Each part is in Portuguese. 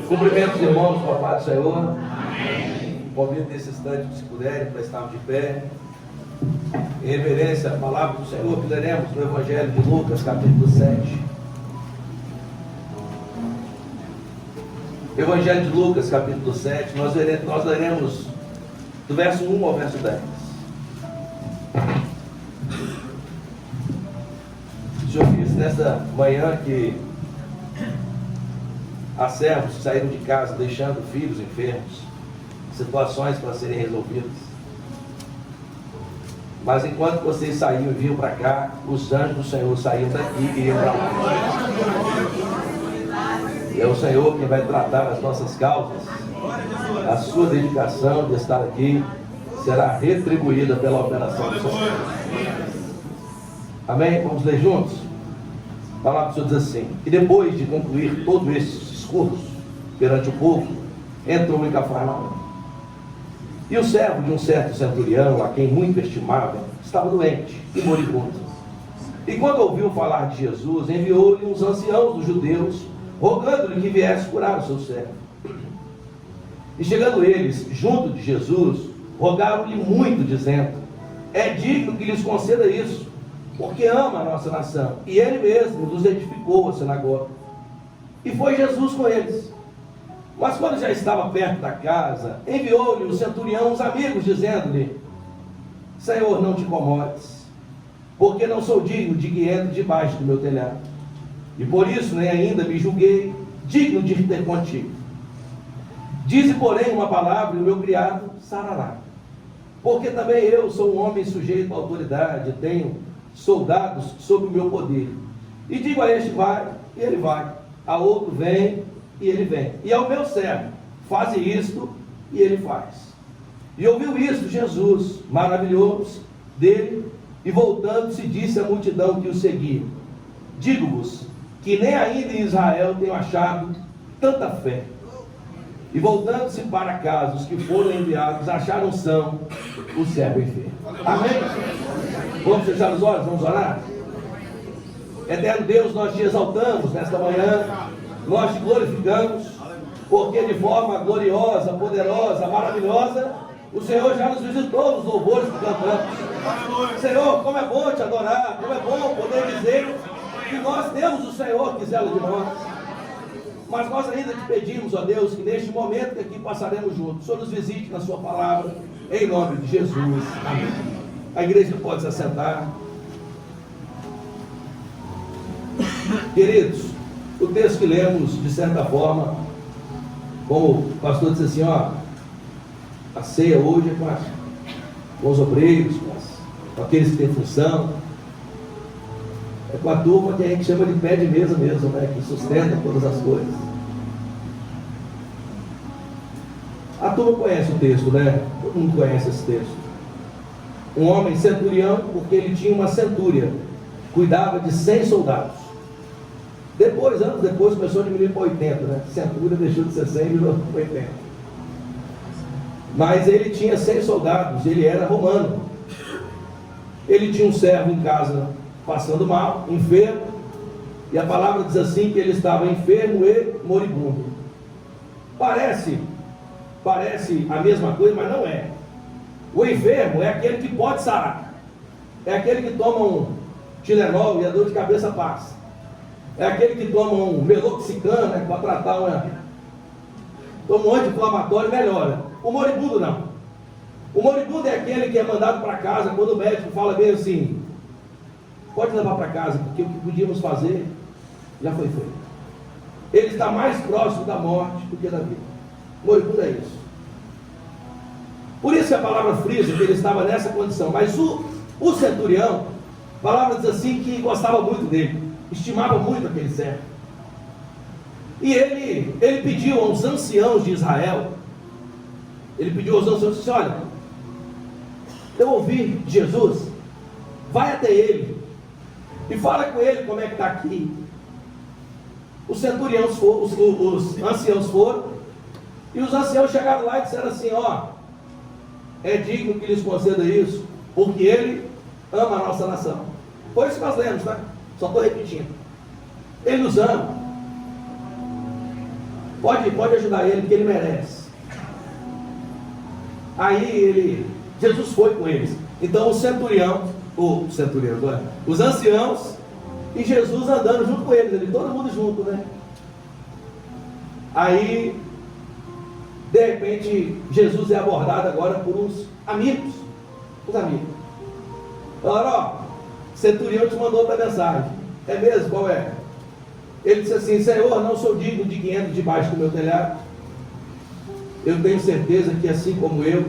Cumprimento os irmãos com a paz do Senhor. Amém. Convido nesse instante, se puderem, para estarmos de pé. Em reverência à palavra do Senhor que leremos no Evangelho de Lucas, capítulo 7. Evangelho de Lucas, capítulo 7. Nós leremos do verso 1 ao verso 10. O Senhor disse nesta manhã que há servos que saíram de casa deixando filhos enfermos, situações para serem resolvidas. Mas enquanto vocês saíam e vinham para cá, os anjos do Senhor saíam daqui e iam para lá. E é o Senhor quem vai tratar as nossas causas. A sua dedicação de estar aqui será retribuída pela operação do Senhor. Amém? Vamos ler juntos? A palavra do Senhor diz assim: e depois de concluir todo esse discurso perante o povo, entrou em Cafarnaum. E o servo de um certo centurião, a quem muito estimava, estava doente e moribundo. E quando ouviu falar de Jesus, enviou-lhe uns anciãos dos judeus, rogando-lhe que viesse curar o seu servo. E chegando eles junto de Jesus, rogaram-lhe muito, dizendo: é digno que lhes conceda isso, porque ama a nossa nação. E ele mesmo nos edificou a sinagoga. E foi Jesus com eles. Mas quando já estava perto da casa, enviou-lhe o centurião uns amigos, dizendo-lhe: Senhor, não te incomodes, porque não sou digno de que entre debaixo do meu telhado. E por isso nem ainda me julguei digno de ter contigo. Dize, porém, uma palavra, e o meu criado sarará. Porque também eu sou um homem sujeito à autoridade, tenho soldados sob o meu poder. E digo a este: vai, e ele vai. A outro: vem, e ele vem. E ao meu servo: faze isto, e ele faz. E ouviu isto Jesus, maravilhoso dele, e voltando-se disse à multidão que o seguia: digo-vos que nem ainda em Israel tenho achado tanta fé. E voltando-se para casa, os que foram enviados acharam são o servo enfermo. Amém? Vamos fechar os olhos, vamos orar? Eterno Deus, nós te exaltamos nesta manhã, nós te glorificamos, porque de forma gloriosa, poderosa, maravilhosa, o Senhor já nos visitou nos louvores que cantamos. Senhor, como é bom te adorar, como é bom poder dizer que nós temos o Senhor que zela de nós. Mas nós ainda te pedimos, ó Deus, que neste momento que aqui passaremos juntos, o Senhor nos visite na sua palavra, em nome de Jesus. Amém. A igreja pode se assentar. Queridos, o texto que lemos, de certa forma, como o pastor disse assim, ó, a ceia hoje é com os obreiros, com aqueles que têm função, é com a turma que a gente chama de pé de mesa mesmo, né, que sustenta todas as coisas. A turma conhece o texto, né? Todo mundo conhece esse texto. Um homem centurião, porque ele tinha uma centúria, cuidava de 100 soldados. Depois, anos depois, começou a diminuir para 80, né? Centúria deixou de ser 100 e virou 80. Mas ele tinha 100 soldados, ele era romano. Ele tinha um servo em casa passando mal, enfermo, e a palavra diz assim que ele estava enfermo e moribundo. Parece a mesma coisa, mas não é. O enfermo é aquele que pode sarar, é aquele que toma um Tilenol e a dor de cabeça passa, é aquele que toma um meloxicam, né, para tratar toma um anti-inflamatório e melhora. O moribundo não. O moribundo é aquele que é mandado para casa quando o médico fala bem assim: pode levar para casa, porque o que podíamos fazer já foi feito. Ele está mais próximo da morte do que da vida. O moribundo é isso. Por isso que a palavra frisa que ele estava nessa condição. Mas o centurião, a palavra diz assim que gostava muito dele, estimava muito aquele servo. E ele pediu aos anciãos de Israel, ele pediu aos anciãos, disse: olha, eu ouvi de Jesus, vai até ele e fala com ele como é que está aqui. Os centuriões foram, os anciãos foram, e os anciãos chegaram lá e disseram assim: ó, é digno que lhes conceda isso, porque ele ama a nossa nação. Foi isso que nós lemos, tá? Só estou repetindo. Ele nos ama. Pode ajudar ele, porque ele merece. Aí Jesus foi com eles. Então os anciãos e Jesus andando junto com eles, todo mundo junto, né? Aí, de repente, Jesus é abordado agora por uns amigos. Falaram, ó, o centurião te mandou outra mensagem. É mesmo? Qual é? Ele disse assim, Senhor, não sou digno de que entre debaixo do meu telhado. Eu tenho certeza que assim como eu,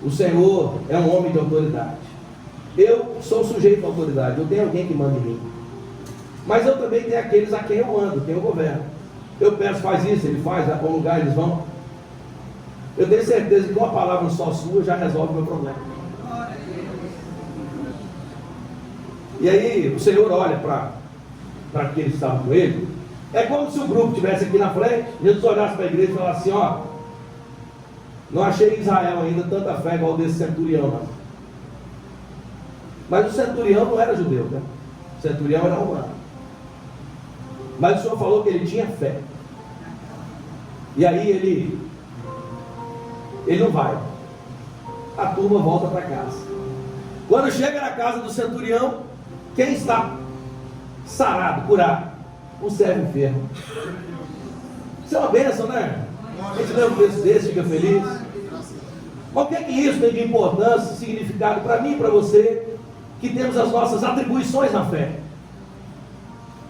o Senhor é um homem de autoridade. Eu sou sujeito à autoridade, eu tenho alguém que manda em mim. Mas eu também tenho aqueles a quem eu mando, quem eu governo. Eu peço, faz isso, ele faz, vai para um lugar, eles vão. Eu tenho certeza que com a palavra só sua já resolve o meu problema. E aí o Senhor olha para aqueles que estavam com ele. É como se o grupo estivesse aqui na frente, Jesus olhasse para a igreja e falasse assim, ó, não achei em Israel ainda tanta fé igual desse centurião, não. Mas o centurião não era judeu, né? O centurião era romano. Mas o Senhor falou que ele tinha fé. E aí ele não vai. A turma volta para casa. Quando chega na casa do centurião, quem está sarado, curado? Um servo enfermo. Isso é uma bênção, né? A gente lê um texto desse, fica feliz. Mas o que é que isso tem de importância, significado para mim e para você, que temos as nossas atribuições na fé?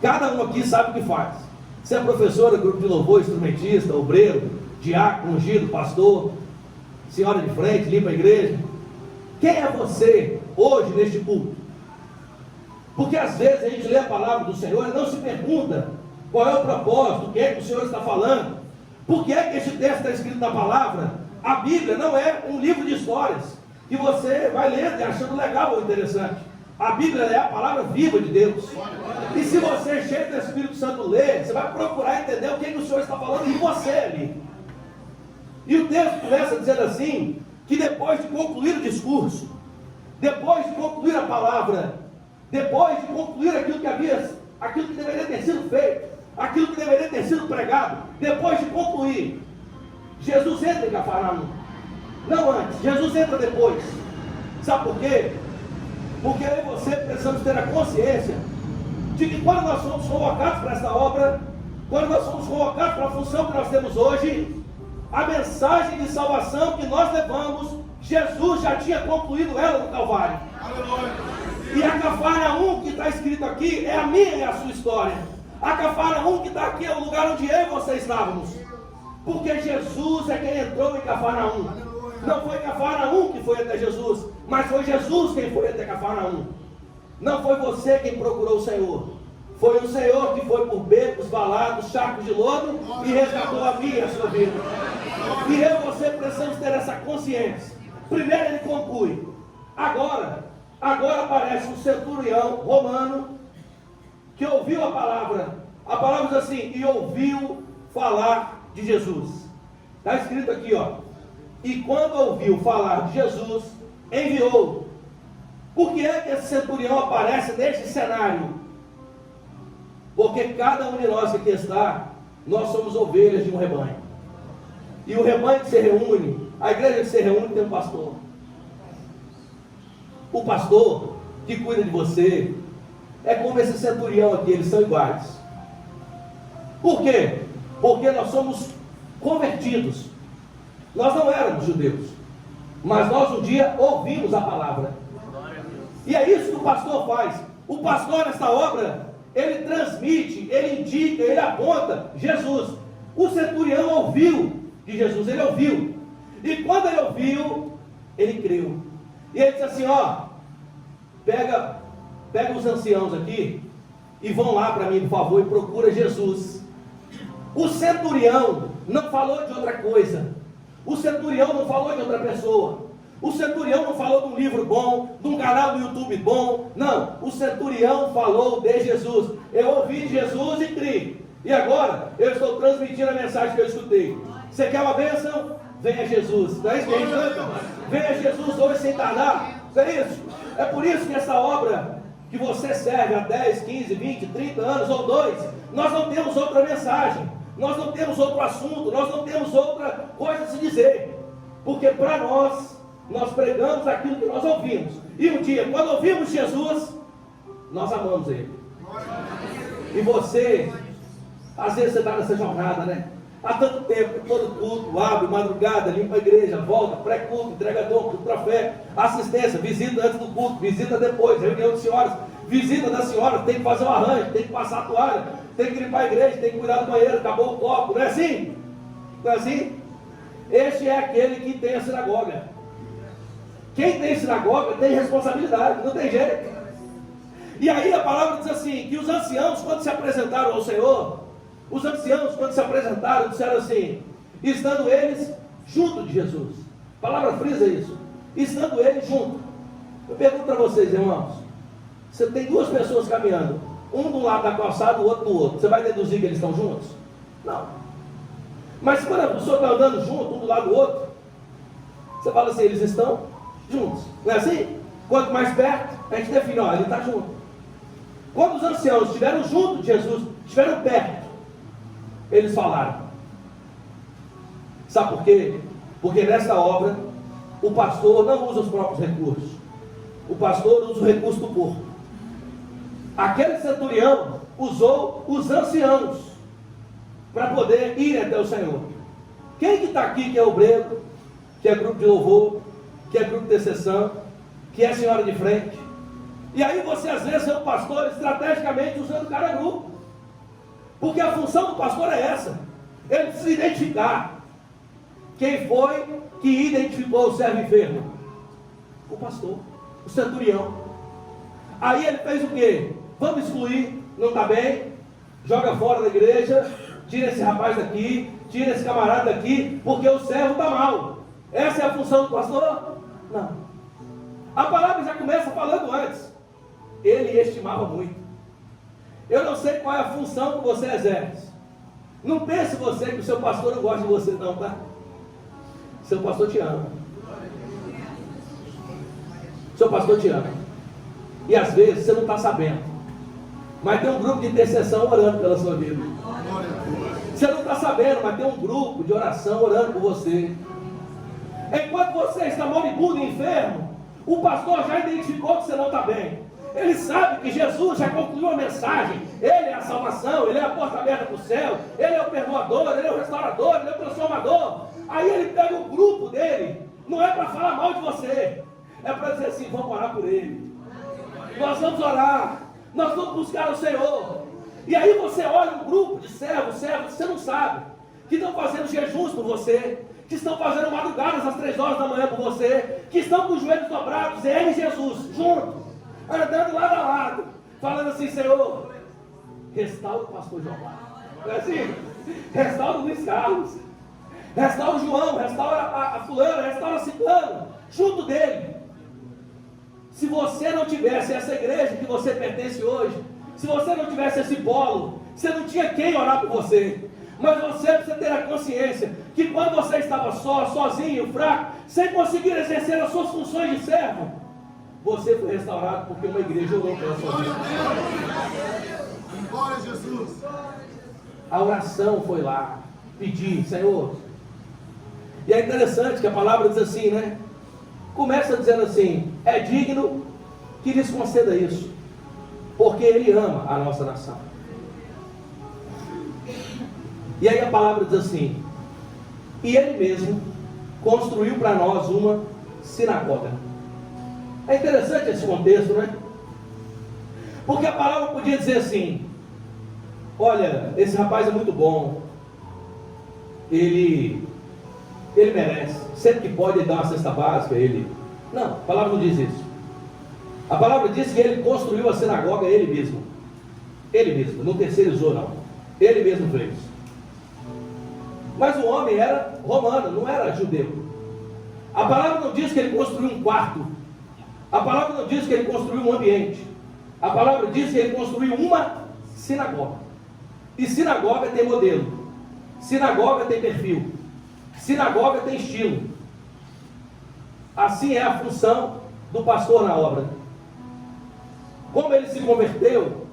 Cada um aqui sabe o que faz. Você é professora, grupo de louvor, instrumentista, obreiro, diácono, ungido, pastor, senhora de frente, limpa a igreja. Quem é você hoje neste culto? Porque às vezes a gente lê a palavra do Senhor e não se pergunta qual é o propósito, o que é que o Senhor está falando. Por que é que esse texto está escrito na palavra? A Bíblia não é um livro de histórias que você vai lendo e achando legal ou interessante. A Bíblia é a palavra viva de Deus. E se você, cheio do Espírito Santo, ler, você vai procurar entender o que o Senhor está falando em você ali. E o texto começa dizendo assim, que depois de concluir o discurso, depois de concluir a palavra, depois de concluir aquilo que deveria ter sido feito, aquilo que deveria ter sido pregado, depois de concluir, Jesus entra em Cafarnaum. Não antes, Jesus entra depois. Sabe por quê? Porque eu e você precisamos ter a consciência de que quando nós somos convocados para esta obra, quando nós somos convocados para a função que nós temos hoje, a mensagem de salvação que nós levamos, Jesus já tinha concluído ela no Calvário. E a Cafarnaum que está escrito aqui é a minha e a sua história. A Cafarnaum que está aqui é o lugar onde eu e você estávamos. Porque Jesus é quem entrou em Cafarnaum. Não foi Cafarnaum que foi até Jesus, mas foi Jesus quem foi até Cafarnaum. Não foi você quem procurou o Senhor. Foi o Senhor que foi por becos, valados, charcos de lodo e resgatou a minha e a sua vida. E eu e você precisamos ter essa consciência. Primeiro ele conclui. Agora aparece um centurião romano que ouviu a palavra. A palavra diz assim, e ouviu falar de Jesus. Está escrito aqui, ó. E quando ouviu falar de Jesus, enviou. Por que é que esse centurião aparece neste cenário? Porque cada um de nós que aqui está, nós somos ovelhas de um rebanho. E o rebanho que se reúne, a igreja que se reúne tem um pastor. O pastor que cuida de você é como esse centurião aqui, eles são iguais. Por quê? Porque nós somos convertidos. Nós não éramos judeus, mas nós um dia ouvimos a palavra. E é isso que o pastor faz. O pastor nessa obra, ele transmite, ele indica, ele aponta Jesus. O centurião ouviu de Jesus, ele ouviu. E quando ele ouviu, ele creu. E ele disse assim, ó, pega os anciãos aqui e vão lá para mim, por favor, e procura Jesus. O centurião não falou de outra coisa. O centurião não falou de outra pessoa. O centurião não falou de um livro bom, de um canal do YouTube bom. Não, o centurião falou de Jesus. Eu ouvi de Jesus e criei. E agora eu estou transmitindo a mensagem que eu escutei. Você quer uma bênção? Venha Jesus. Não é isso que a gente canta? Venha Jesus hoje sem tardar. Não é isso? É por isso que essa obra que você serve há 10, 15, 20, 30 anos ou 2, nós não temos outra mensagem. nós não temos outro assunto, nós não temos outra coisa a se dizer, porque para nós pregamos aquilo que nós ouvimos, e um dia, quando ouvimos Jesus, nós amamos Ele. E você, às vezes você está nessa jornada, né? Há tanto tempo, todo culto, abre, madrugada, limpa a igreja, volta, pré-culto, entrega dom, culto para fé, assistência, visita antes do culto, visita depois, reunião de senhoras, visita das senhoras, tem que fazer um arranjo, tem que passar a toalha, tem que limpar a igreja, tem que cuidar do banheiro, acabou o copo, não é assim? Não é assim? Este é aquele que tem a sinagoga. Quem tem sinagoga tem responsabilidade, não tem jeito. E aí a palavra diz assim, que os anciãos, quando se apresentaram ao Senhor, os anciãos, quando se apresentaram, disseram assim, estando eles junto de Jesus. A palavra frisa isso. Estando eles junto. Eu pergunto para vocês, irmãos. Você tem duas pessoas caminhando. Um do lado da calçada, o outro do outro. Você vai deduzir que eles estão juntos? Não. Mas quando a pessoa está andando junto, um do lado do outro, você fala assim, eles estão juntos. Não é assim? Quanto mais perto, a gente define, ó, ele está junto. Quando os anciãos estiveram junto de Jesus, estiveram perto, eles falaram. Sabe por quê? Porque nessa obra, o pastor não usa os próprios recursos. O pastor usa o recurso do povo. Aquele centurião usou os anciãos para poder ir até o Senhor. Quem que está aqui que é obreiro, que é grupo de louvor, que é grupo de intercessão, que é senhora de frente? E aí você às vezes é o pastor estrategicamente usando cada grupo. Porque a função do pastor é essa. Ele precisa identificar quem foi que identificou o servo enfermo. O pastor, o centurião. Aí ele fez o quê? Vamos excluir, não está bem, joga fora da igreja, tira esse rapaz daqui, tira esse camarada daqui, porque o servo está mal. Essa é a função do pastor? Não. A palavra já começa falando antes. Ele estimava muito. Eu não sei qual é a função que você exerce. Não pense você que o seu pastor não gosta de você não, tá? Seu pastor te ama. Seu pastor te ama. E às vezes você não está sabendo. Mas tem um grupo de intercessão orando pela sua vida. Você não está sabendo, mas tem um grupo de oração orando por você. Enquanto você está moribundo e enfermo, o pastor já identificou que você não está bem. Ele sabe que Jesus já concluiu a mensagem. Ele é a salvação, Ele é a porta aberta para o céu, Ele é o perdoador, Ele é o restaurador, Ele é o transformador. Aí ele pega o grupo dele, não é para falar mal de você, é para dizer assim, vamos orar por ele. Nós vamos orar, nós vamos buscar o Senhor. E aí você olha um grupo de servos, você não sabe, que estão fazendo jejuns por você, que estão fazendo madrugadas às 3 horas da manhã por você, que estão com os joelhos dobrados, ele e Jesus, juntos, andando lado a lado, falando assim, Senhor, restaura o pastor Jeová. Não é assim? Restaura o Luiz Carlos, restaura o João, restaura a fulana, restaura a ciclano, junto dele. Se você não tivesse essa igreja que você pertence hoje, se você não tivesse esse polo, você não tinha quem orar por você. Mas você precisa ter a consciência que quando você estava só, sozinho, fraco, sem conseguir exercer as suas funções de servo, você foi restaurado porque uma igreja orou pela sua vida. Glória a Jesus. A oração foi lá pedir, Senhor. E é interessante que a palavra diz assim, né? Começa dizendo assim, é digno que lhes conceda isso, porque Ele ama a nossa nação. E aí a palavra diz assim, e Ele mesmo construiu para nós uma sinagoga. É interessante esse contexto, né? Porque a palavra podia dizer assim, olha, esse rapaz é muito bom, ele merece, sempre que pode ele dá uma cesta básica, ele... Não, a palavra não diz isso. A palavra diz que ele construiu a sinagoga ele mesmo. Ele mesmo, não terceirizou não. Ele mesmo fez. Mas o homem era romano, não era judeu. A palavra não diz que ele construiu um quarto. A palavra não diz que ele construiu um ambiente. A palavra diz que ele construiu uma sinagoga. E sinagoga tem modelo. Sinagoga tem perfil. Sinagoga tem estilo. Assim é a função do pastor na obra. Como ele se converteu,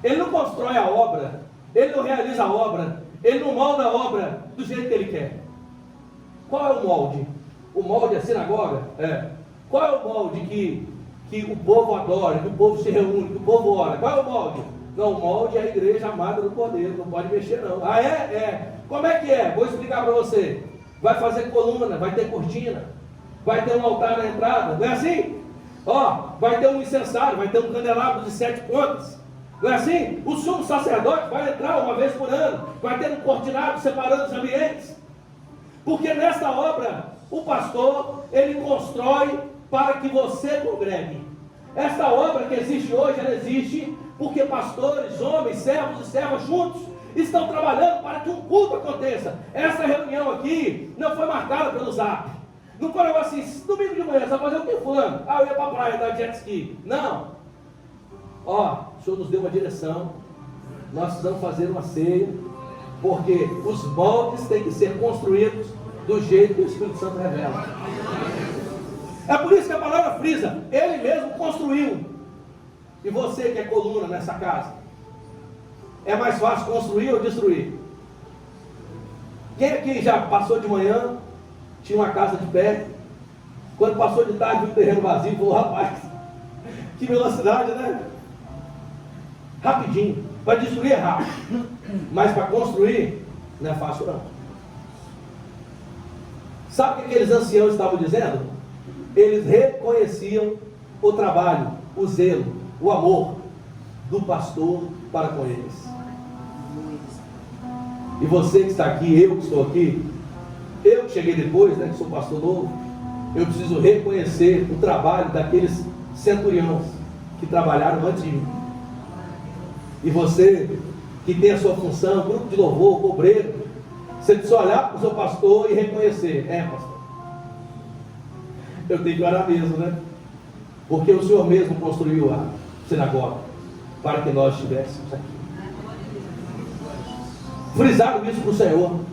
ele não constrói a obra, ele não realiza a obra Ele não molda a obra do jeito que ele quer. Qual é o molde? O molde é a sinagoga? Qual é o molde que o povo adora, que o povo se reúne, que o povo ora? Qual é o molde? Não, o molde é a igreja amada do Cordeiro, não pode mexer não. Ah, é? Como é que é? Vou explicar para você. Vai fazer coluna, vai ter cortina, vai ter um altar na entrada, não é assim? Vai ter um incensário, vai ter um candelabro de 7 pontas, não é assim? O sumo sacerdote vai entrar uma vez por ano, vai ter um cortinado separando os ambientes, porque nessa obra, o pastor, ele constrói para que você congregue. Esta obra que existe hoje, ela existe porque pastores, homens, servos e servas juntos estão trabalhando para que um culto aconteça. Essa reunião aqui não foi marcada pelo Zap. Não foi assim, domingo de manhã, você vai fazer o que, fulano? Eu ia para a praia dar jet ski. Não. O Senhor nos deu uma direção. Nós precisamos fazer uma ceia, porque os moldes têm que ser construídos do jeito que o Espírito Santo revela. É por isso que a palavra frisa, ele mesmo construiu. E você que é coluna nessa casa, é mais fácil construir ou destruir? Quem aqui já passou de manhã, tinha uma casa de pé, quando passou de tarde viu o terreno vazio, falou, rapaz, que velocidade, né? Rapidinho. Para destruir é rápido, mas para construir não é fácil não. Sabe o que aqueles anciãos estavam dizendo? Eles reconheciam o trabalho, o zelo, o amor do pastor para com eles. E você que está aqui, eu que estou aqui, eu que cheguei depois, que sou pastor novo, eu preciso reconhecer o trabalho daqueles centuriões que trabalharam antes de mim. E você que tem a sua função, grupo de louvor, obreiro, você precisa olhar para o seu pastor e reconhecer, pastor, eu tenho que orar mesmo, né? Porque o Senhor mesmo construiu a sinagoga para que nós estivéssemos aqui. Frisaram isso para o Senhor. O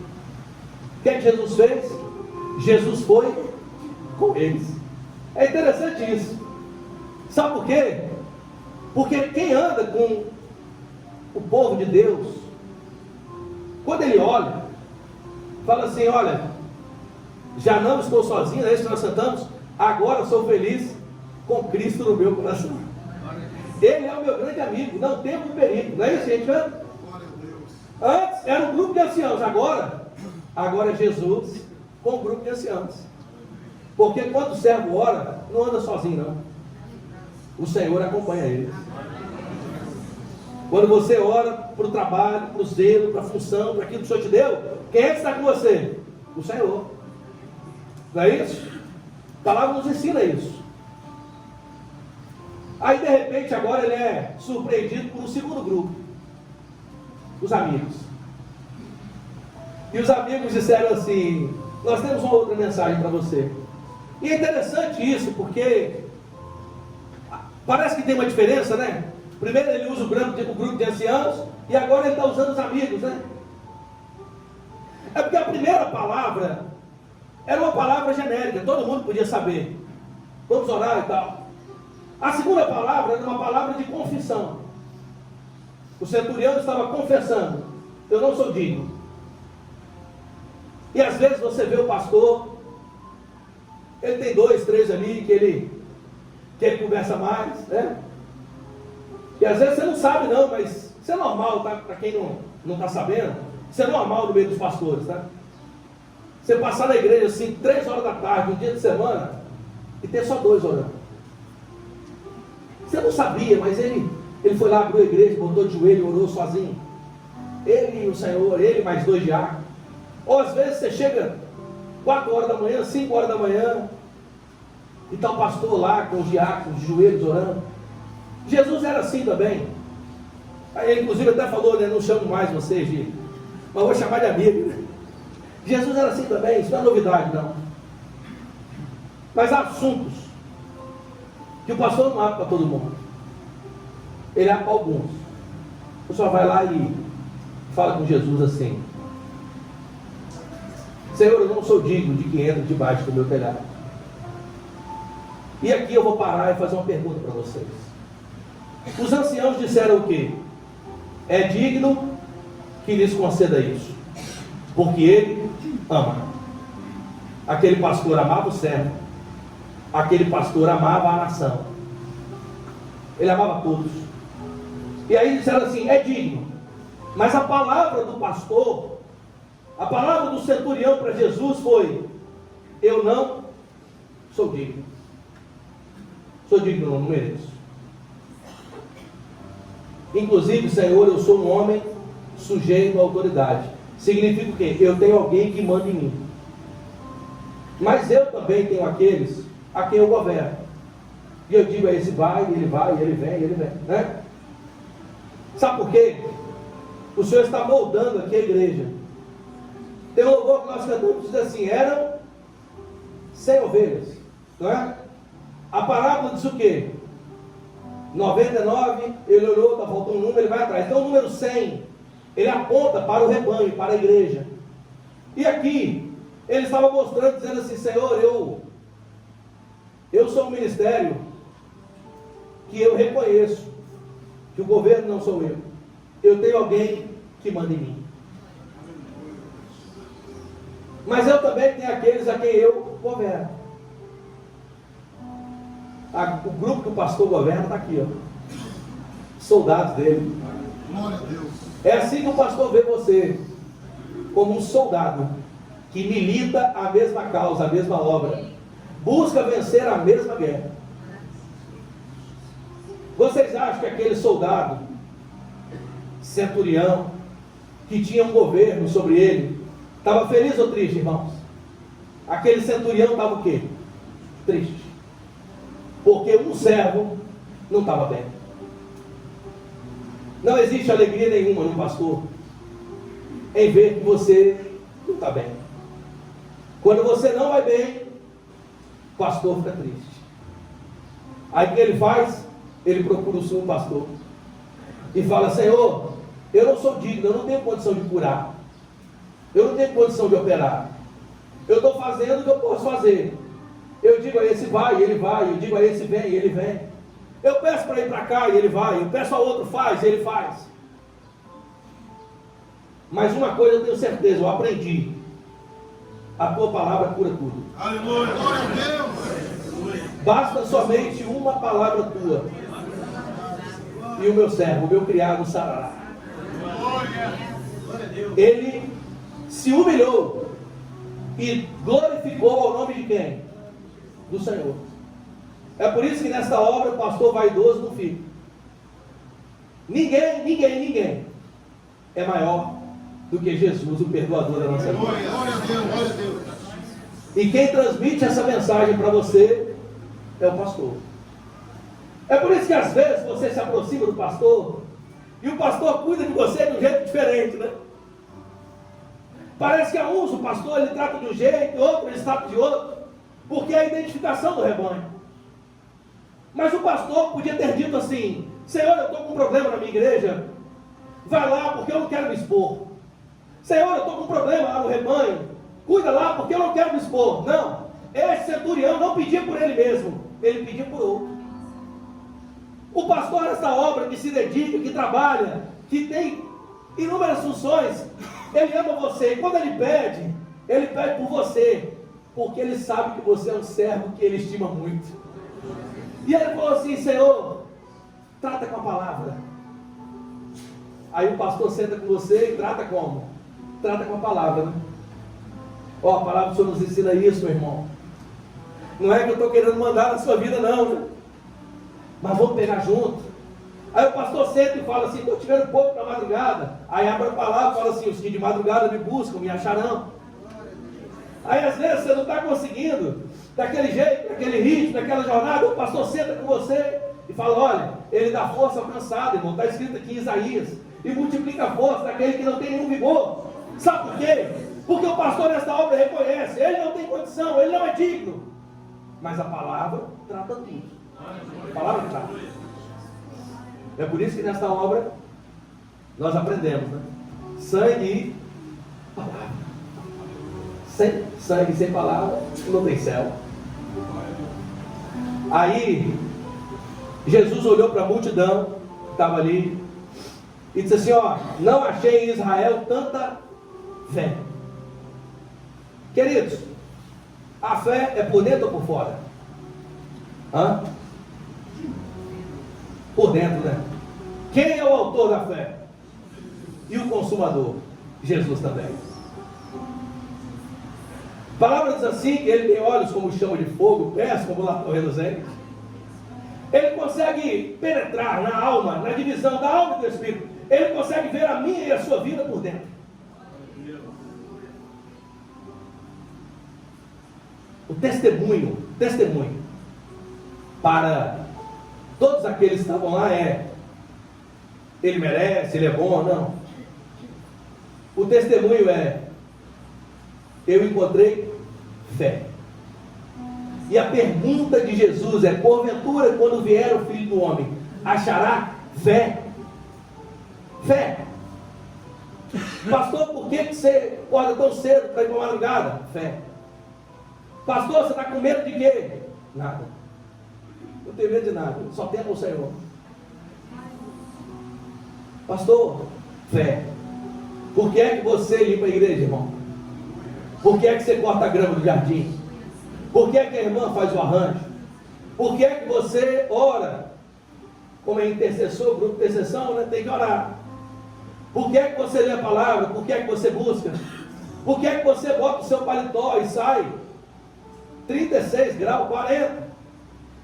que é que Jesus fez? Jesus foi com eles. É interessante isso. Sabe por quê? Porque quem anda com o povo de Deus, quando ele olha, fala assim, olha, já não estou sozinho, é isso que nós cantamos, agora sou feliz com Cristo no meu coração. Ele é o meu grande amigo, não temo perigo, não é isso, gente? Antes era um grupo de anciãos, agora é Jesus com um grupo de anciãos. Porque quando o servo ora, não anda sozinho não. O Senhor acompanha ele. Quando você ora para o trabalho, para o zelo, para a função, para aquilo que o Senhor te deu, quem é que está com você? O Senhor. Não é isso? A palavra nos ensina isso. Aí de repente agora ele é surpreendido por um segundo grupo. Os amigos. E os amigos disseram assim, nós temos uma outra mensagem para você. E é interessante isso, porque parece que tem uma diferença, né? Primeiro ele usa o grupo de anciãos, e agora ele está usando os amigos, né? É porque a primeira palavra era uma palavra genérica, todo mundo podia saber. Vamos orar e tal. A segunda palavra era uma palavra de confissão. O centurião estava confessando, eu não sou digno. E às vezes você vê o pastor, ele tem 2, 3 ali que ele conversa mais, né? E às vezes você não sabe não, mas isso é normal, tá? Para quem não está sabendo, isso é normal no meio dos pastores, tá? Você passar na igreja assim, 3 horas da tarde, um dia de semana, e ter só 2 orando. Você não sabia, mas ele foi lá, abriu a igreja, botou de joelho, orou sozinho. Ele e o Senhor, ele mais 2 diáconos. Ou às vezes você chega 4 horas da manhã, 5 horas da manhã, e está o pastor lá com os diáconos de joelhos orando. Jesus era assim também. Aí ele inclusive até falou, né, não chamo mais vocês de, mas vou chamar de amigo, né? Jesus era assim também, isso não é novidade não. Mas há assuntos que o pastor não abre para todo mundo. Ele abre para alguns. O pessoal vai lá e fala com Jesus assim, Senhor, eu não sou digno de que entre debaixo do meu telhado. E aqui eu vou parar e fazer uma pergunta para vocês. Os anciãos disseram o quê? É digno que lhes conceda isso. porque ele ama. Aquele pastor amava o servo, aquele pastor amava a nação, ele amava todos. E aí disseram assim: é digno. Mas a palavra do pastor, a palavra do centurião para Jesus foi: eu não sou digno. Sou digno, não mereço. Inclusive, Senhor, eu sou um homem sujeito à autoridade. Significa o quê? Eu tenho alguém que manda em mim. Mas eu também tenho aqueles a quem eu governo. E eu digo a esse vai, ele vem, né? Sabe por quê? O Senhor está moldando aqui a igreja. Tem um louvor que nós cantamos que diz assim: eram 100 ovelhas, não é? A parábola diz o quê? 99, ele olhou, está faltando um número, ele vai atrás. Então o número 100, ele aponta para o rebanho, para a igreja. E aqui, ele estava mostrando, dizendo assim: Senhor, eu sou um ministério que eu reconheço que o governo não sou eu. Eu tenho alguém que manda em mim. Mas eu também tenho aqueles a quem eu governo. O grupo que o pastor governa está aqui, ó. Soldados dele. Glória a Deus. É assim que o pastor vê você, como um soldado que milita a mesma causa, a mesma obra, busca vencer a mesma guerra. Vocês acham que aquele soldado, centurião, que tinha um governo sobre ele, estava feliz ou triste, irmãos? Aquele centurião estava o quê? Triste. Porque um servo não estava bem. Não existe alegria nenhuma no pastor em ver que você não está bem. Quando você não vai bem, o pastor fica triste. Aí o que ele faz? Ele procura o sumo pastor e fala: Senhor, eu não sou digno, eu não tenho condição de curar, eu não tenho condição de operar, eu estou fazendo o que eu posso fazer. Eu digo a esse vai, ele vai. Eu digo a esse vem, ele vem. Eu peço para ir para cá e ele vai. Eu peço a outro faz, ele faz. Mas uma coisa eu tenho certeza, eu aprendi: a tua palavra cura tudo. Aleluia, glória a Deus. Basta somente uma palavra tua, e o meu servo, o meu criado sarará. Ele se humilhou e glorificou ao nome de quem? Do Senhor. É por isso que nesta obra o pastor vaidoso não fica. Ninguém é maior do que Jesus, o perdoador da nossa vida. Glória a Deus, glória a Deus. E quem transmite essa mensagem para você é o pastor. É por isso que às vezes você se aproxima do pastor e o pastor cuida de você de um jeito diferente, né? Parece que a uns o pastor ele trata de um jeito, outro ele trata de outro, porque é a identificação do rebanho. Mas o pastor podia ter dito assim: Senhor, eu estou com um problema na minha igreja, vai lá porque eu não quero me expor. Senhor, eu estou com um problema lá no rebanho, cuida lá porque eu não quero me expor. Não, esse centurião não pedia por ele mesmo, ele pedia por outro. O pastor nessa obra que se dedica, que trabalha, que tem inúmeras funções, ele ama você, e quando ele pede por você, porque ele sabe que você é um servo que ele estima muito. E ele falou assim: Senhor, trata com a palavra. Aí o pastor senta com você e trata como? Trata com a palavra, né? Ó, a palavra do Senhor nos ensina isso, meu irmão. Não é que eu estou querendo mandar na sua vida não, né? Mas vamos pegar junto. Aí o pastor senta e fala assim: estou tirando pouco para madrugada. Aí abre a palavra e fala assim: os que de madrugada me buscam, me acharão. Aí às vezes você não está conseguindo, daquele jeito, daquele ritmo, daquela jornada. O pastor senta com você e fala: olha, ele dá força ao cansado, irmão. Está escrito aqui em Isaías. E multiplica a força daquele que não tem nenhum vigor. Sabe por quê? Porque o pastor nesta obra reconhece: ele não tem condição, ele não é digno. Mas a palavra trata tudo. A palavra trata. É por isso que nesta obra nós aprendemos, né? Sangue e palavra. Sem sangue, sem palavra, não tem céu. Aí Jesus olhou para a multidão que estava ali e disse assim: ó, não achei em Israel tanta fé. Queridos, a fé é por dentro ou por fora? Por dentro, né? Quem é o autor da fé? E o consumador? Jesus também. A palavra diz assim, que ele tem olhos como chama de fogo, pés como latão reluzente. Ele consegue penetrar na alma, na divisão da alma e do espírito. Ele consegue ver a minha e a sua vida por dentro. O testemunho para todos aqueles que estavam lá ele merece, ele é bom, não. O testemunho eu encontrei fé. E a pergunta de Jesus é: porventura, quando vier o Filho do Homem, achará fé? Fé. Pastor, por que você acorda tão cedo para ir para a madrugada? Fé. Pastor, você está com medo de quê? Nada. Não tenho medo de nada, só temo o Senhor. Pastor, fé. Por que é que você limpa a igreja, irmão? Por que é que você corta a grama do jardim? Por que é que a irmã faz o arranjo? Por que é que você ora? Como é intercessor, grupo de intercessão, né? Tem que orar. Por que é que você lê a palavra? Por que é que você busca? Por que é que você bota o seu paletó e sai 36 graus, 40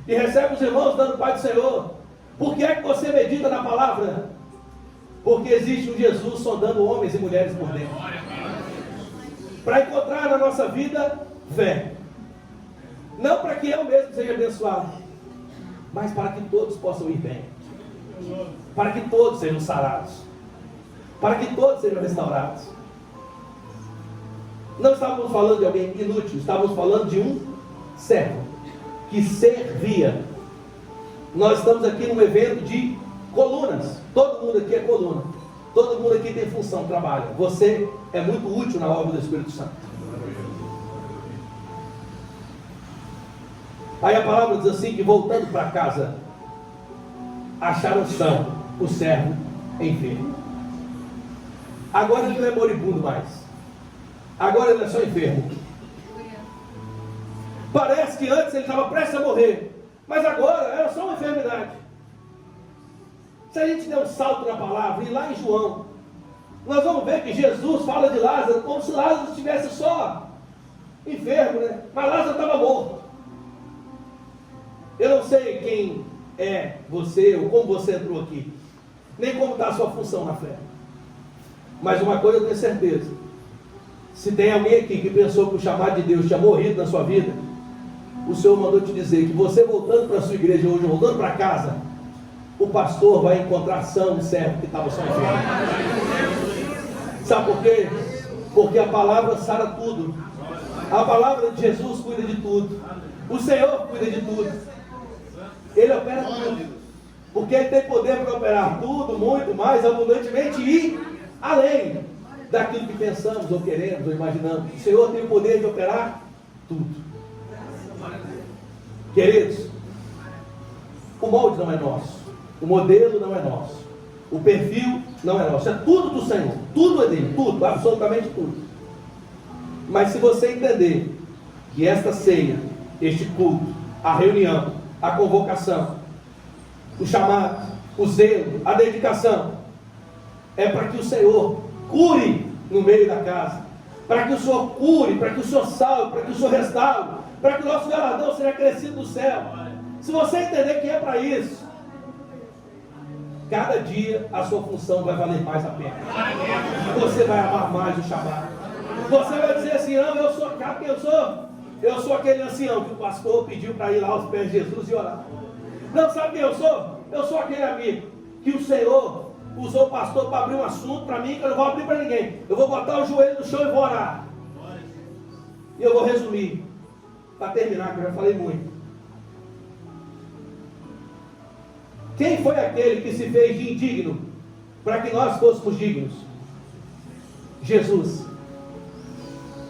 e recebe os irmãos dando Pai do Senhor? Por que é que você medita na palavra? Porque existe um Jesus sondando homens e mulheres por dentro, para encontrar na nossa vida fé. Não para que eu mesmo seja abençoado, mas para que todos possam ir bem, para que todos sejam sarados, para que todos sejam restaurados. Não estávamos falando de alguém inútil, estávamos falando de um servo que servia. Nós estamos aqui num evento de colunas. Todo mundo aqui é coluna. Todo mundo aqui tem função, trabalha. Você é muito útil na obra do Espírito Santo. Aí a palavra diz assim, que voltando para casa, acharam são o servo enfermo. Agora ele não é moribundo mais. Agora ele é só enfermo. Parece que antes ele estava prestes a morrer, mas agora era só uma enfermidade. Se a gente der um salto na palavra, e lá em João, nós vamos ver que Jesus fala de Lázaro como se Lázaro estivesse só enfermo, né? Mas Lázaro estava morto. Eu não sei quem é você, ou como você entrou aqui, nem como está a sua função na fé. Mas uma coisa eu tenho certeza: se tem alguém aqui que pensou que o chamado de Deus tinha morrido na sua vida, o Senhor mandou te dizer que você voltando para a sua igreja hoje, voltando para casa, o pastor vai encontrar são um servo que estava só enfermo. Sabe por quê? Porque a palavra sara tudo. A palavra de Jesus cuida de tudo. O Senhor cuida de tudo. Ele opera tudo. Porque Ele tem poder para operar tudo, muito mais, abundantemente e além daquilo que pensamos, ou queremos, ou imaginamos. O Senhor tem o poder de operar tudo. Queridos, o molde não é nosso. O modelo não é nosso. O perfil não é nosso. É tudo do Senhor. Tudo é dele. Tudo. Absolutamente tudo. Mas se você entender que esta ceia, este culto, a reunião, a convocação, o chamado, o zelo, a dedicação, é para que o Senhor cure no meio da casa. Para que o Senhor cure, para que o Senhor salve, para que o Senhor restaure, para que o nosso galardão seja crescido do céu. Se você entender que é para isso, cada dia a sua função vai valer mais a pena. Você vai amar mais o chamado. Você vai dizer assim: não, eu sou, sabe quem eu sou? Eu sou aquele ancião que o pastor pediu para ir lá aos pés de Jesus e orar. Não, sabe quem eu sou? Eu sou aquele amigo que o Senhor usou o pastor para abrir um assunto para mim que eu não vou abrir para ninguém. Eu vou botar o joelho no chão e vou orar. E eu vou resumir, para terminar, que eu já falei muito. Quem foi aquele que se fez de indigno para que nós fôssemos dignos? Jesus.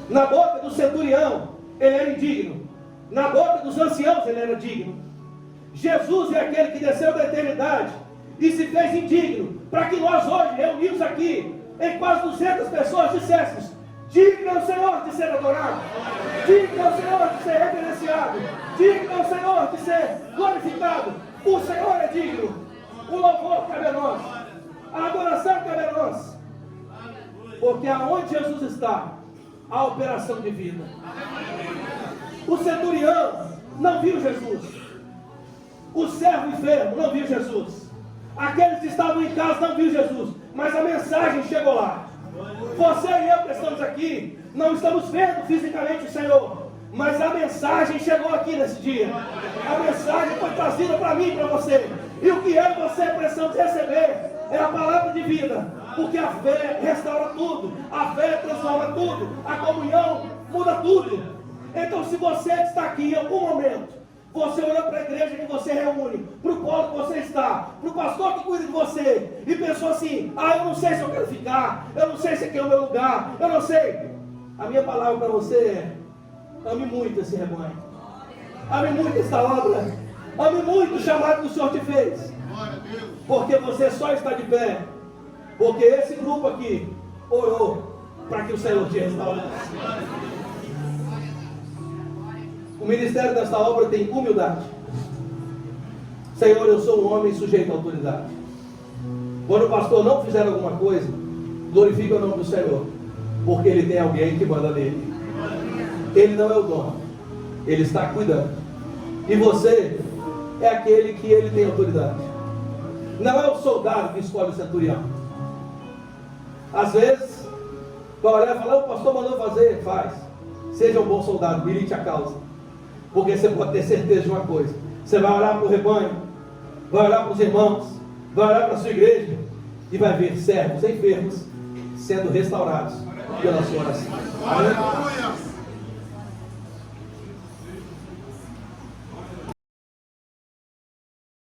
Na boca do centurião ele era indigno. Na boca dos anciãos ele era digno. Jesus é aquele que desceu da eternidade e se fez indigno para que nós hoje, reunidos aqui em quase 200 pessoas, disséssemos: Digno é o Senhor de ser adorado. Digno é o Senhor de ser reverenciado. Digno é o Senhor de ser glorificado. O Senhor é digno. O louvor cabe a nós. A adoração cabe a nós. Porque aonde Jesus está, há operação de vida. O centurião não viu Jesus. O servo enfermo não viu Jesus. Aqueles que estavam em casa não viu Jesus. Mas a mensagem chegou lá. Você e eu que estamos aqui, não estamos vendo fisicamente o Senhor, mas a mensagem chegou aqui nesse dia. A mensagem foi trazida para mim e para você. E o que eu e você precisamos receber é a palavra de vida. Porque a fé restaura tudo. A fé transforma tudo. A comunhão muda tudo. Então, se você está aqui em algum momento, você olhou para a igreja que você reúne, para o polo que você está, para o pastor que cuida de você, e pensou assim: eu não sei se eu quero ficar, eu não sei se aqui é o meu lugar, eu não sei. A minha palavra para você é: ame muito esse rebanho, ame muito esta obra, ame muito o chamado que o Senhor te fez, porque você só está de pé, porque esse grupo aqui orou para que o Senhor te restaurasse. O ministério desta obra tem humildade. Senhor, eu sou um homem sujeito à autoridade. Quando o pastor não fizer alguma coisa, glorifique o nome do Senhor, porque ele tem alguém que manda nele. Ele não é o dono, ele está cuidando. E você é aquele que ele tem autoridade. Não é o soldado que escolhe o centurião. Às vezes, vai olhar e falar: o pastor mandou fazer, faz. Seja um bom soldado, milite a causa. Porque você pode ter certeza de uma coisa: você vai orar para o rebanho, vai orar para os irmãos, vai orar para a sua igreja, e vai ver servos enfermos sendo restaurados pela sua oração. Aleluia.